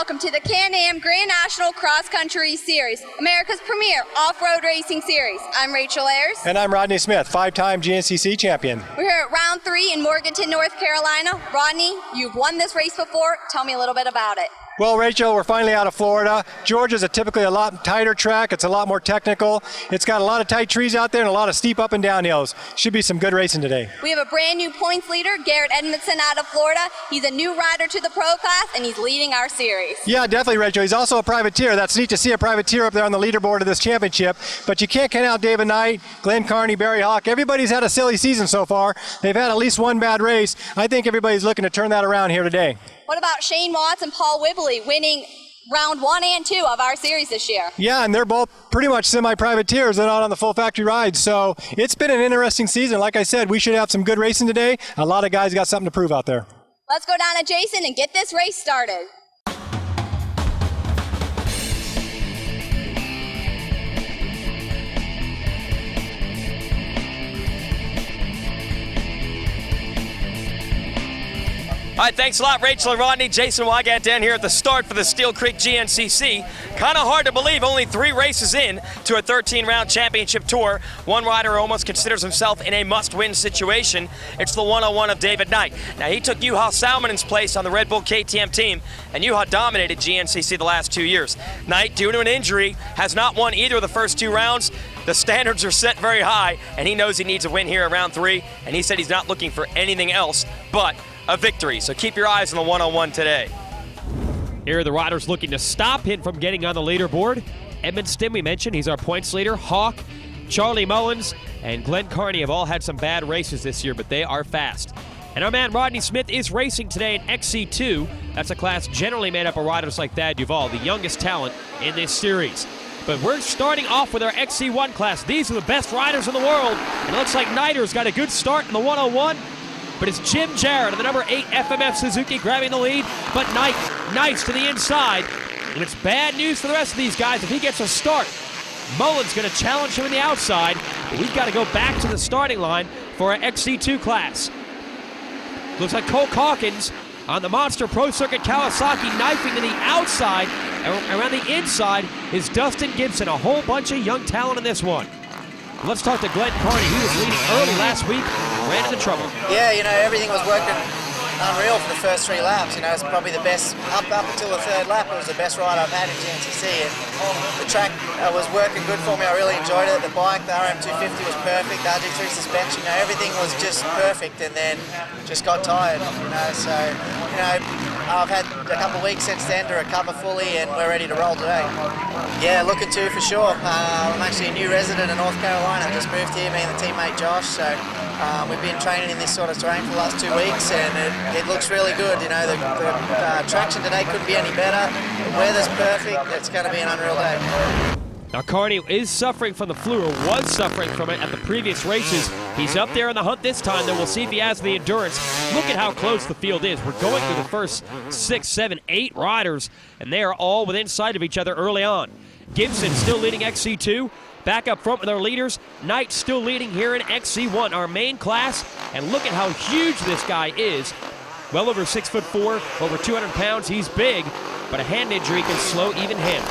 welcome to the Can-Am Grand National Cross Country Series, America's premier off-road racing series. I'm Rachel Ayers. And I'm Rodney Smith, 5-time GNCC champion. We're here at round 3 in Morganton, North Carolina. Rodney, you've won this race before. Tell me a little bit about it. Well, Rachel, we're finally out of Florida. Georgia's typically a lot tighter track. It's a lot more technical. It's got a lot of tight trees out there and a lot of steep up and down hills. Should be some good racing today. We have a brand new points leader, Garrett Edmondson out of Florida. He's a new rider to the pro class and he's leading our series. Yeah, definitely, Rachel. He's also a privateer. That's neat to see a privateer up there on the leaderboard of this championship. But you can't count out David Knight, Glenn Carney, Barry Hawk. Everybody's had a silly season so far. They've had at least one bad race. I think everybody's looking to turn that around here today. What about Shane Watts and Paul Whibley winning round 1 and 2 of our series this year? Yeah, and they're both pretty much semi-privateers. They're not on the full factory ride. So it's been an interesting season. Like I said, we should have some good racing today. A lot of guys got something to prove out there. Let's go down to Jason and get this race started. All right, thanks a lot, Rachel and Rodney. Jason Wygant down here at the start for the Steele Creek GNCC. Kind of hard to believe, only 3 races in to a 13-round championship tour. One rider almost considers himself in a must-win situation. It's the 101 of David Knight. Now, he took Juha Salminen's place on the Red Bull KTM team, and Juha dominated GNCC the last 2 years. Knight, due to an injury, has not won either of the first 2 rounds. The standards are set very high, and he knows he needs a win here at round 3, and he said he's not looking for anything else but a victory. So keep your eyes on the 101 today. Here are the riders looking to stop him from getting on the leaderboard. Edmondson, we mentioned, he's our points leader. Hawk, Charlie Mullins, and Glenn Carney have all had some bad races this year, but they are fast. And our man Rodney Smith is racing today in XC2. That's a class generally made up of riders like Thad Duvall, the youngest talent in this series. But we're starting off with our XC1 class. These are the best riders in the world. And it looks like Knighter's got a good start in the 101. But it's Jim Jarrett of the number 8 FMF Suzuki grabbing the lead. But Knight, nice to the inside. And it's bad news for the rest of these guys if he gets a start. Mullen's going to challenge him on the outside. But we've got to go back to the starting line for our XC2 class. Looks like Cole Calkins on the Monster Pro Circuit Kawasaki knifing to the outside. Around the inside is Dustin Gibson, a whole bunch of young talent in this one. Let's talk to Glenn Carney. He was leading early last week, ran into trouble. Yeah, you know, everything was working unreal for the first 3 laps. You know, it's probably the best, up until the 3rd lap, it was the best ride I've had in GNCC. And the track was working good for me. I really enjoyed it. The bike, the RM250 was perfect. The RG3 suspension, you know, everything was just perfect. And then just got tired, you know. So, you know, I've had a couple of weeks since then to recover fully, and we're ready to roll today. Yeah, looking to for sure. I'm actually a new resident in North Carolina. I just moved here, me and the teammate Josh. So we've been training in this sort of terrain for the last 2 weeks, and it looks really good. You know, the traction today couldn't be any better. The weather's perfect. It's going to be an unreal day. Now Carney is suffering from the flu, or was suffering from it at the previous races. He's up there in the hunt this time, though. We'll see if he has the endurance. Look at how close the field is. We're going through the first 6, 7, 8 riders, and they are all within sight of each other early on. Gibson still leading XC2. Back up front with our leaders. Knight still leading here in XC1, our main class. And look at how huge this guy is. Well over 6'4", over 200 pounds. He's big, but a hand injury can slow even him.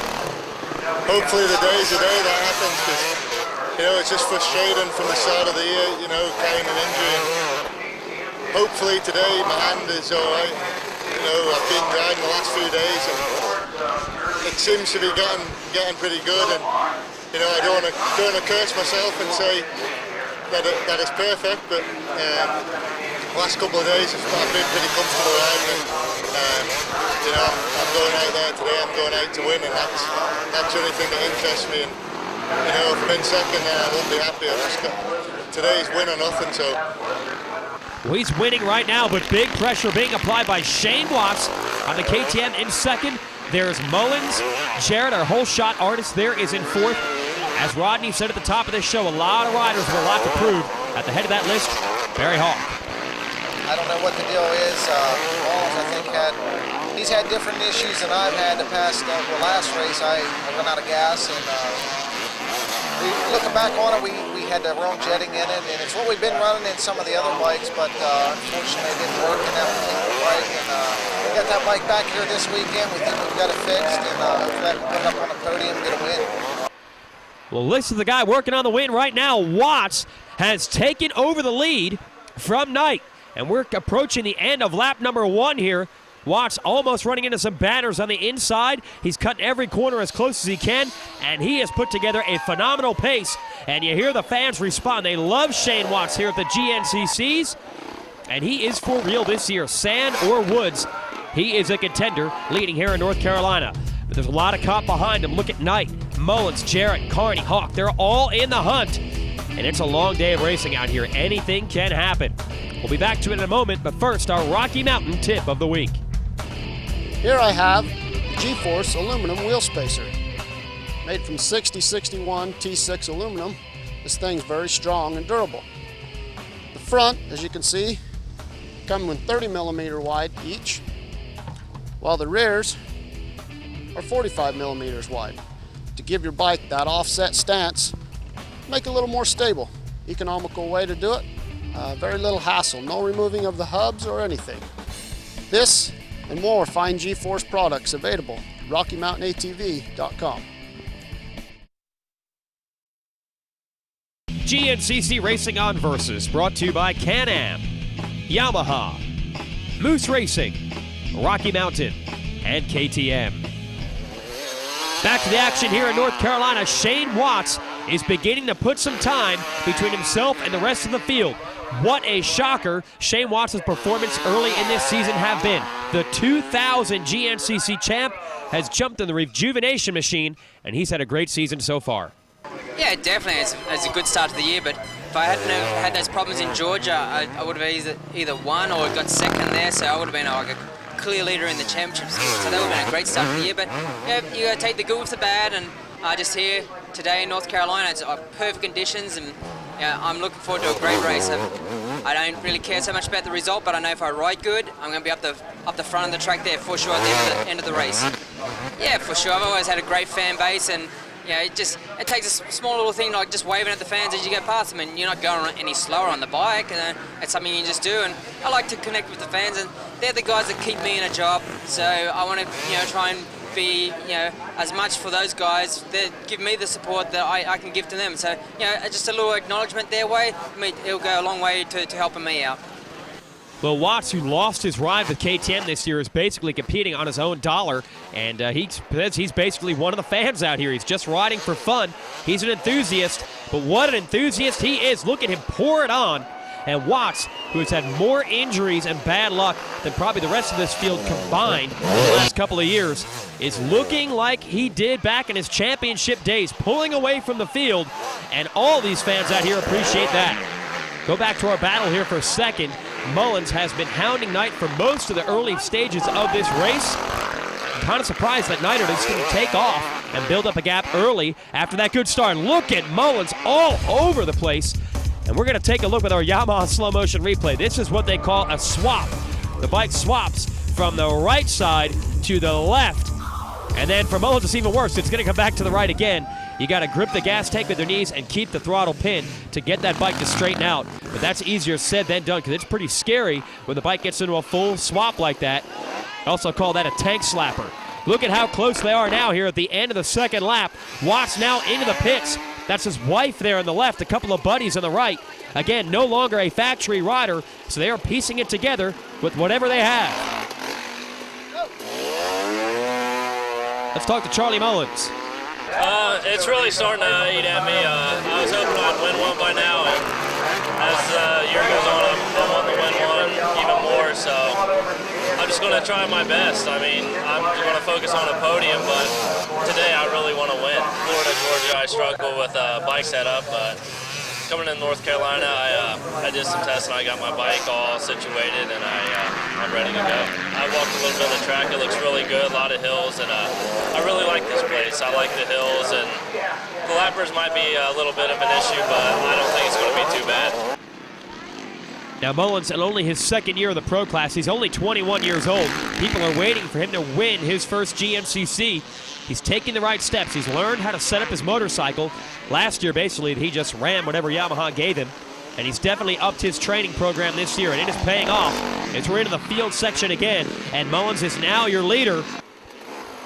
Hopefully the day's the day that happens, because, you know, it's just frustrating from the start of the year, you know, carrying an injury. And hopefully today my hand is all right. You know, I've been riding the last few days, and it seems to be getting pretty good. And you know, I don't want to curse myself and say that it's perfect, but the last couple of days I've been pretty comfortable riding. And you know, I'm going out there today. I'm going out to win, and that's the only thing that interests me. And you know, if I'm in second, then I won't be happy. I've just got today's win or nothing. So. Well, he's winning right now, but big pressure being applied by Shane Watts on the KTM in second. There's Mullins. Jarrett, our whole shot artist there, is in 4th. As Rodney said at the top of this show, a lot of riders with a lot to prove. At the head of that list, Barry Hawk. I don't know what the deal is. Mullins, I think, he's had different issues than I've had the last race. I ran out of gas, and looking back on it, we had the wrong jetting in it, and it's what we've been running in some of the other bikes, but unfortunately it didn't work in that particular bike. And got that bike back here this weekend. We think we've got it fixed, and hopefully I can put it up on the podium and get a win. Well, listen to the guy working on the win right now. Watts has taken over the lead from Knight, and we're approaching the end of lap number 1 here. Watts almost running into some banners on the inside. He's cutting every corner as close as he can, and he has put together a phenomenal pace. And you hear the fans respond. They love Shane Watts here at the GNCCs, and he is for real this year. Sand or woods, he is a contender leading here in North Carolina. But there's a lot of comp behind him. Look at Knight, Mullins, Jarrett, Carney, Hawk. They're all in the hunt. And it's a long day of racing out here. Anything can happen. We'll be back to it in a moment, but first, our Rocky Mountain tip of the week. Here I have the G-Force aluminum wheel spacer. Made from 6061 T6 aluminum. This thing's very strong and durable. The front, as you can see, come with 30 millimeter wide each, while the rears are 45 millimeters wide to give your bike that offset stance, make it a little more stable. Economical way to do it, very little hassle, no removing of the hubs or anything. This and more fine G-Force products available at RockyMountainATV.com. GNCC Racing on Versus, brought to you by Can-Am, Yamaha, Moose Racing, Rocky Mountain, and KTM. Back to the action here in North Carolina. Shane Watts is beginning to put some time between himself and the rest of the field. What a shocker Shane Watts' performance early in this season have been. The 2000 GNCC champ has jumped in the rejuvenation machine, and he's had a great season so far. Yeah, definitely. It's a good start to the year, but if I hadn't had those problems in Georgia, I would have either won or got second there, so I would have been like a clear leader in the championships. So that would have been a great start to the year, but yeah, you got to take the good with the bad, and just here today in North Carolina, it's perfect conditions, and yeah, I'm looking forward to a great race. I don't really care so much about the result, but I know if I ride good, I'm going to be up the front of the track there for sure at the end of the race. Yeah, for sure. I've always had a great fan base, and yeah, it takes a small little thing like just waving at the fans as you go past them, and you're not going any slower on the bike, and it's something you just do. And I like to connect with the fans, and they're the guys that keep me in a job. So I want to, try and be, as much for those guys that give me the support that I can give to them. So, just a little acknowledgement their way, it'll go a long way to helping me out. Well, Watts, who lost his ride with KTM this year, is basically competing on his own dollar, and he says he's basically one of the fans out here. He's just riding for fun. He's an enthusiast, but what an enthusiast he is. Look at him pour it on. And Watts, who has had more injuries and bad luck than probably the rest of this field combined in the last couple of years, is looking like he did back in his championship days, pulling away from the field, and all these fans out here appreciate that. Go back to our battle here for a second. Mullins has been hounding Knight for most of the early stages of this race. I'm kind of surprised that Knight is going to take off and build up a gap early after that good start. Look at Mullins all over the place. And we're going to take a look with our Yamaha slow motion replay. This is what they call a swap. The bike swaps from the right side to the left. And then for Mullins, it's even worse. It's going to come back to the right again. You got to grip the gas tank with your knees and keep the throttle pinned to get that bike to straighten out. But that's easier said than done, because it's pretty scary when the bike gets into a full swap like that. I also call that a tank slapper. Look at how close they are now here at the end of the second lap. Watts now into the pits. That's his wife there on the left, a couple of buddies on the right. Again, no longer a factory rider, so they are piecing it together with whatever they have. Let's talk to Charlie Mullins. It's really starting to eat at me. I was hoping I'd win one by now, and as the year goes on, I want to win one even more, so I'm just going to try my best. I mean, I'm going to focus on the podium, but today I really want to win. Florida, Georgia, I struggle with bike setup, but coming in North Carolina, I did some tests and I got my bike all situated, and I'm ready to go. I walked a little bit of the track. It looks really good, a lot of hills, and I really like this place. I like the hills, and the lappers might be a little bit of an issue, but I don't think it's going to be too bad. Now Mullins, in only his second year of the pro class, he's only 21 years old. People are waiting for him to win his first GNCC. He's taking the right steps. He's learned how to set up his motorcycle. Last year, basically, he just ran whatever Yamaha gave him. And he's definitely upped his training program this year, and it is paying off. as we're into the field section again. And Mullins is now your leader.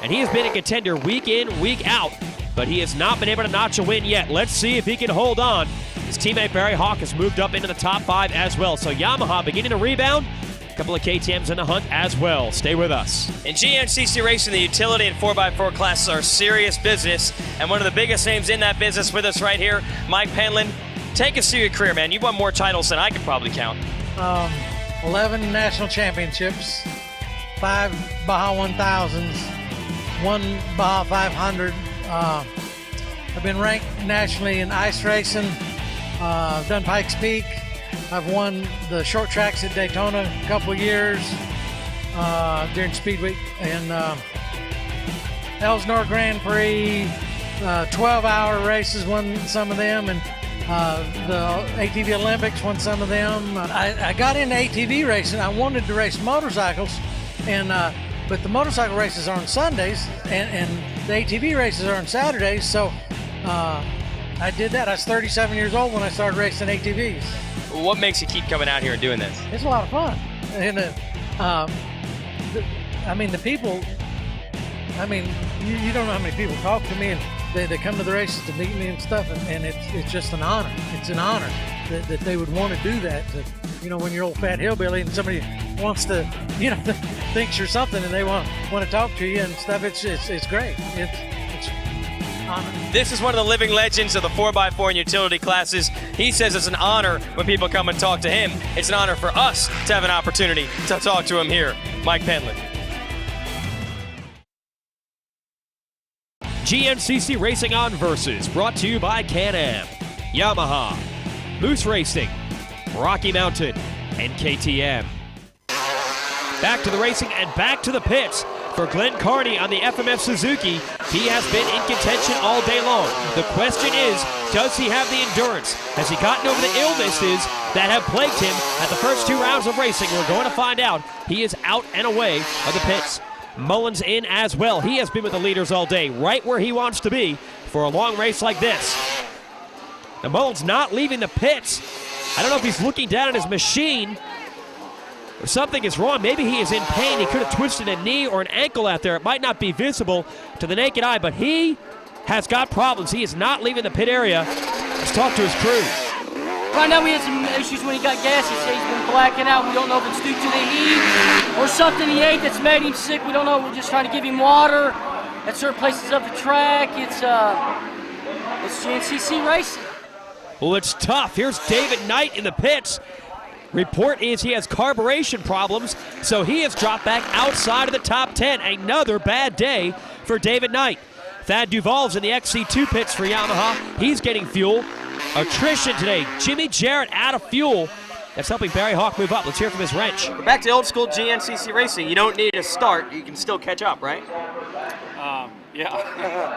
And he has been a contender week in, week out, but he has not been able to notch a win yet. Let's see if he can hold on. His teammate Barry Hawk has moved up into the top 5 as well. So Yamaha beginning to rebound. A couple of KTMs in the hunt as well. Stay with us. In GNCC racing, the utility and 4x4 classes are serious business, and one of the biggest names in that business with us right here, Mike Penland. Take us through your career, man. You've won more titles than I could probably count. 11 national championships, 5 Baja 1000s, 1 Baja 500. I've been ranked nationally in ice racing. I've done Pikes Peak. I've won the short tracks at Daytona a couple of years during Speed Week, and Elsinore Grand Prix, 12-hour races, won some of them, and the ATV Olympics, won some of them. I got into ATV racing. I wanted to race motorcycles, and but the motorcycle races are on Sundays, and the ATV races are on Saturdays, so I did that. I was 37 years old when I started racing ATVs. What makes you keep coming out here and doing this? It's a lot of fun. And I mean, the people, I mean, you don't know how many people talk to me, and they come to the races to meet me and stuff, and it's just an honor. It's an honor that they would want to do that. You know, when you're old fat hillbilly and somebody wants to, you know, thinks you're something and they want to talk to you and stuff, it's great. It's honor. This is one of the living legends of the 4x4 and utility classes. He says it's an honor when people come and talk to him. It's an honor for us to have an opportunity to talk to him here. Mike Penland. GNCC Racing on Versus, brought to you by Can-Am, Yamaha, Moose Racing, Rocky Mountain, and KTM. Back to the racing and back to the pits. For Glenn Carney on the FMF Suzuki, he has been in contention all day long. The question is, does he have the endurance? Has he gotten over the illnesses that have plagued him at the first 2 rounds of racing? We're going to find out. He is out and away of the pits. Mullins in as well. He has been with the leaders all day, right where he wants to be for a long race like this. Now Mullins not leaving the pits. I don't know if he's looking down at his machine or something is wrong. Maybe he is in pain. He could have twisted a knee or an ankle out there. It might not be visible to the naked eye, but he has got problems. He is not leaving the pit area. Let's talk to his crew. Right now we had some issues when he got gas. He said he's been blacking out. We don't know if it's due to the heat or something he ate that's made him sick. We don't know. We're just trying to give him water at certain places of the track. It's GNCC racing. Well, it's tough. Here's David Knight in the pits. Report is he has carburation problems, so he has dropped back outside of the top 10. Another bad day for David Knight. Thad Duvall's in the XC2 pits for Yamaha. He's getting fuel. Attrition today. Jimmy Jarrett out of fuel. That's helping Barry Hawk move up. Let's hear from his wrench. We're back to old school GNCC racing. You don't need to start. You can still catch up, right? Yeah.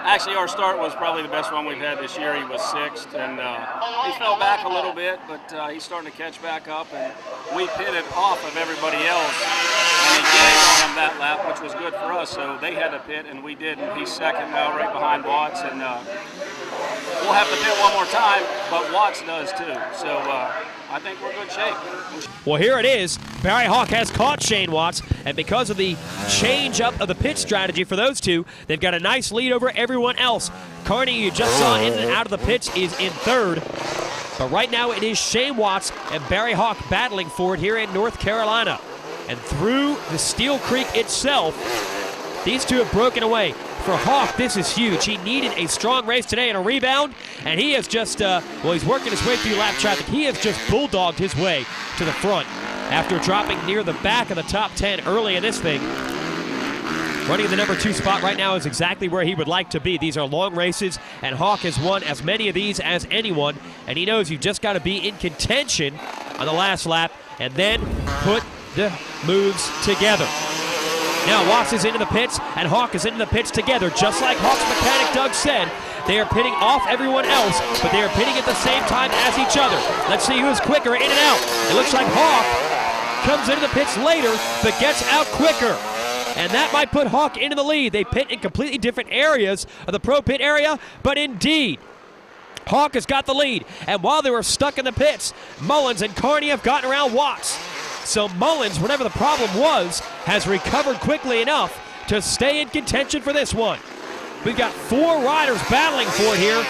Actually, our start was probably the best one we've had this year. He was 6th, and he fell back a little bit, but he's starting to catch back up, and we pitted off of everybody else, and he gained on him that lap, which was good for us, so they had to pit, and we didn't. He's 2nd now, right behind Watts, and we'll have to pit one more time, but Watts does too, so I think we're in good shape. Well, here it is. Barry Hawk has caught Shane Watts, and because of the change up of the pit strategy for those two, they've got a nice lead over everyone else. Carney, you just saw in and out of the pits, is in 3rd. But right now it is Shane Watts and Barry Hawk battling for it here in North Carolina. And through the Steele Creek itself, these two have broken away. For Hawk, this is huge. He needed a strong race today and a rebound, and he has just, he's working his way through lap traffic. He has just bulldogged his way to the front after dropping near the back of the top 10 early in this thing. Running the number 2 spot right now is exactly where he would like to be. These are long races, and Hawk has won as many of these as anyone, and he knows you've just got to be in contention on the last lap and then put the moves together. Now Watts is into the pits, and Hawk is into the pits together. Just like Hawk's mechanic Doug said, they are pitting off everyone else, but they are pitting at the same time as each other. Let's see who's quicker in and out. It looks like Hawk comes into the pits later, but gets out quicker. And that might put Hawk into the lead. They pit in completely different areas of the pro pit area, but indeed, Hawk has got the lead. And while they were stuck in the pits, Mullins and Carney have gotten around Watts. So Mullins, whatever the problem was, has recovered quickly enough to stay in contention for this one. We've got 4 riders battling for it here.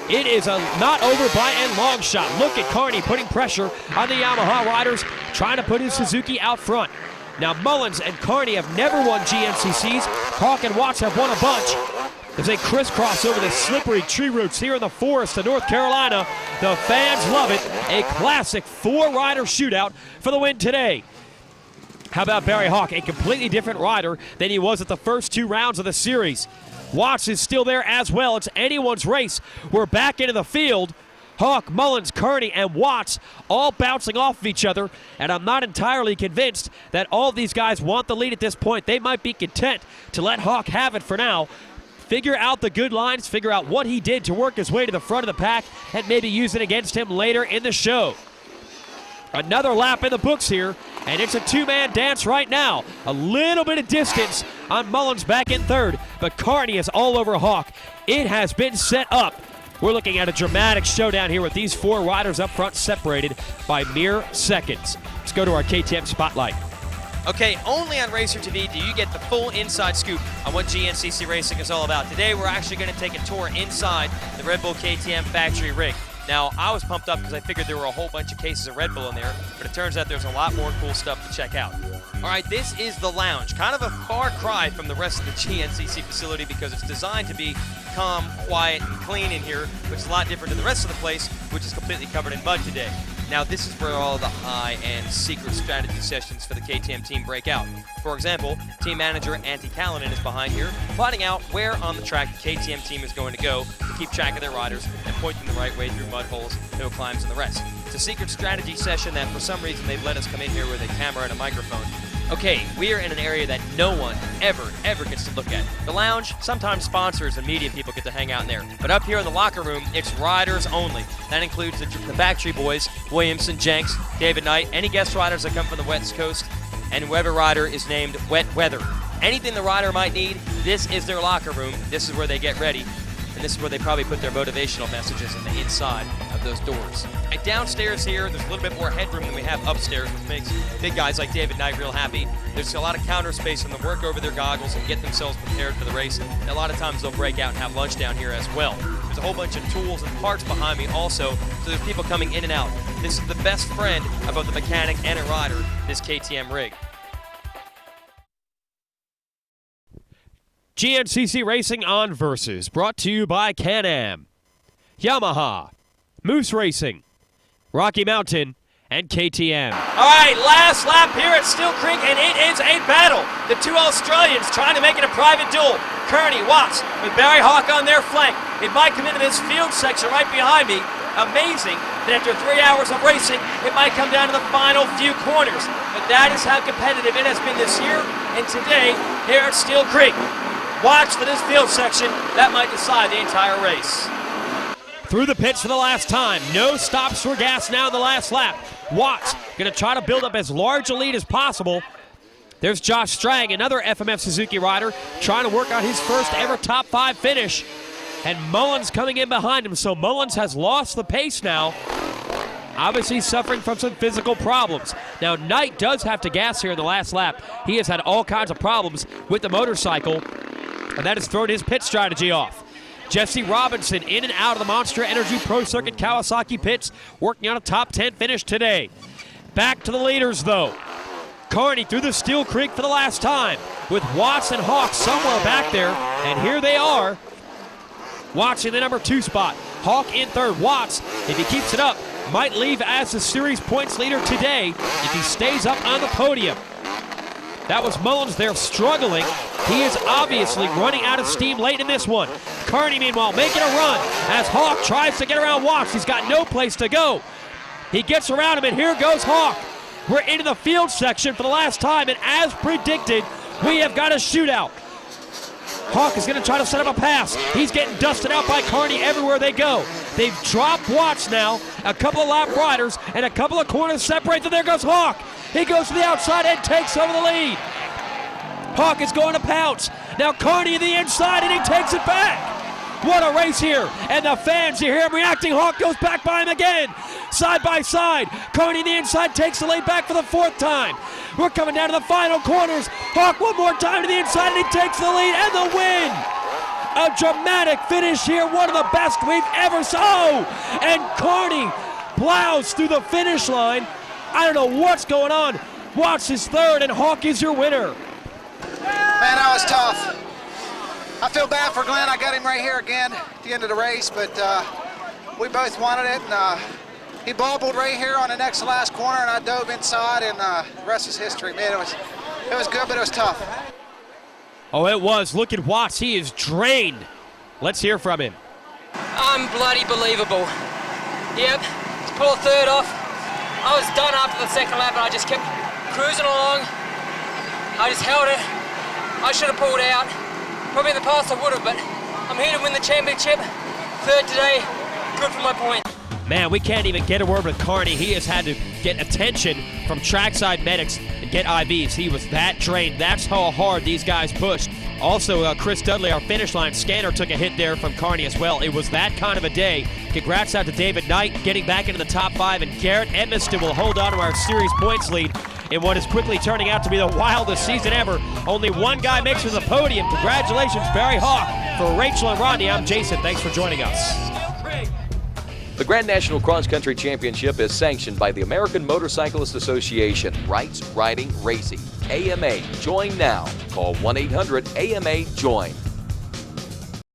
It is a not over by a long shot. Look at Carney putting pressure on the Yamaha riders, trying to put his Suzuki out front. Now Mullins and Carney have never won GNCCs. Hawk and Watts have won a bunch. As they crisscross over the slippery tree roots here in the forest of North Carolina, the fans love it. A classic 4-rider shootout for the win today. How about Barry Hawk, a completely different rider than he was at the first 2 rounds of the series. Watts is still there as well. It's anyone's race. We're back into the field. Hawk, Mullins, Carney, and Watts all bouncing off of each other, and I'm not entirely convinced that all of these guys want the lead at this point. They might be content to let Hawk have it for now, figure out the good lines, figure out what he did to work his way to the front of the pack, and maybe use it against him later in the show. Another lap in the books here, and it's a 2-man dance right now. A little bit of distance on Mullins back in 3rd, but Carney is all over Hawk. It has been set up. We're looking at a dramatic showdown here with these 4 riders up front separated by mere seconds. Let's go to our KTM Spotlight. Okay, only on Racer TV do you get the full inside scoop on what GNCC racing is all about. Today, we're actually going to take a tour inside the Red Bull KTM factory rig. Now, I was pumped up because I figured there were a whole bunch of cases of Red Bull in there, but it turns out there's a lot more cool stuff to check out. All right, this is the lounge. Kind of a far cry from the rest of the GNCC facility because it's designed to be calm, quiet, and clean in here, which is a lot different than the rest of the place, which is completely covered in mud today. Now, this is where all the high-end secret strategy sessions for the KTM team break out. For example, team manager Antti Kallinen is behind here, plotting out where on the track the KTM team is going to go to keep track of their riders and point them the right way through mud holes, hill climbs, and the rest. It's a secret strategy session that for some reason they've let us come in here with a camera and a microphone. Okay, we are in an area that no one ever gets to look at. The lounge, sometimes sponsors and media people get to hang out in there. But up here in the locker room, it's riders only. That includes the Factory Boys, Williamson, Jenks, David Knight, any guest riders that come from the West Coast, and whoever rider is named Wet Weather. Anything the rider might need, this is their locker room. This is where they get ready. And this is where they probably put their motivational messages in the inside of those doors. Right downstairs here, there's a little bit more headroom than we have upstairs, which makes big guys like David Knight real happy. There's a lot of counter space for them to work over their goggles and get themselves prepared for the race. And a lot of times they'll break out and have lunch down here as well. There's a whole bunch of tools and parts behind me also, so there's people coming in and out. This is the best friend of both the mechanic and a rider, this KTM rig. GNCC Racing on Versus, brought to you by Can-Am, Yamaha, Moose Racing, Rocky Mountain, and KTM. All right, last lap here at Steele Creek, and it is a battle. The 2 Australians trying to make it a private duel. Kearney, Watts, with Barry Hawk on their flank. It might come into this field section right behind me. Amazing that after 3 hours of racing, it might come down to the final few corners. But that is how competitive it has been this year, and today here at Steele Creek. Watch for this field section. That might decide the entire race. Through the pits for the last time. No stops for gas now in the last lap. Watts going to try to build up as large a lead as possible. There's Josh Strang, another FMF Suzuki rider, trying to work on his first ever top 5 finish. And Mullins coming in behind him. So Mullins has lost the pace now. Obviously suffering from some physical problems. Now, Knight does have to gas here in the last lap. He has had all kinds of problems with the motorcycle, and that has thrown his pit strategy off. Jesse Robinson in and out of the Monster Energy Pro Circuit Kawasaki pits, working on a top 10 finish today. Back to the leaders, though. Carney through the Steele Creek for the last time, with Watts and Hawk somewhere back there, and here they are. Watts in the number 2 spot. Hawk in 3rd. Watts, if he keeps it up, might leave as the series points leader today if he stays up on the podium. That was Mullins there struggling. He is obviously running out of steam late in this one. Kearney, meanwhile, making a run as Hawk tries to get around Watts. He's got no place to go. He gets around him, and here goes Hawk. We're into the field section for the last time, and as predicted, we have got a shootout. Hawk is going to try to set up a pass. He's getting dusted out by Kearney everywhere they go. They've dropped Watts now. A couple of lap riders and a couple of corners separate them. There goes Hawk. He goes to the outside and takes over the lead. Hawk is going to pounce. Now Kearney to the inside, and he takes it back. What a race here. And the fans, you hear him reacting. Hawk goes back by him again. Side by side. Carney the inside takes the lead back for the 4th time. We're coming down to the final corners. Hawk one more time to the inside, and he takes the lead and the win. A dramatic finish here, one of the best we've ever saw. And Carney plows through the finish line. I don't know what's going on. Watts is 3rd, and Hawk is your winner. Man, that was tough. I feel bad for Glenn. I got him right here again at the end of the race, but we both wanted it. And he bobbled right here on the next last corner, and I dove inside, and the rest is history. Man, it was good, but it was tough. Oh, it was. Look at Watts. He is drained. Let's hear from him. Bloody believable. Yep, to pull a 3rd off. I was done after the 2nd lap, and I just kept cruising along. I just held it. I should have pulled out. Probably in the past I would have, but I'm here to win the championship. 3rd today, good for my point. Man, we can't even get a word with Carney. He has had to get attention from trackside medics and get IVs. He was that drained. That's how hard these guys pushed. Also, Chris Dudley, our finish line scanner, took a hit there from Carney as well. It was that kind of a day. Congrats out to David Knight getting back into the top 5, and Garrett Edmiston will hold on to our series points lead in what is quickly turning out to be the wildest season ever. Only one guy makes it to the podium. Congratulations, Barry Hawk. For Rachel and Rodney, I'm Jason. Thanks for joining us. The Grand National Cross Country Championship is sanctioned by the American Motorcyclist Association. Rights, Riding, Racing. AMA. Join now. Call 1-800-AMA-JOIN.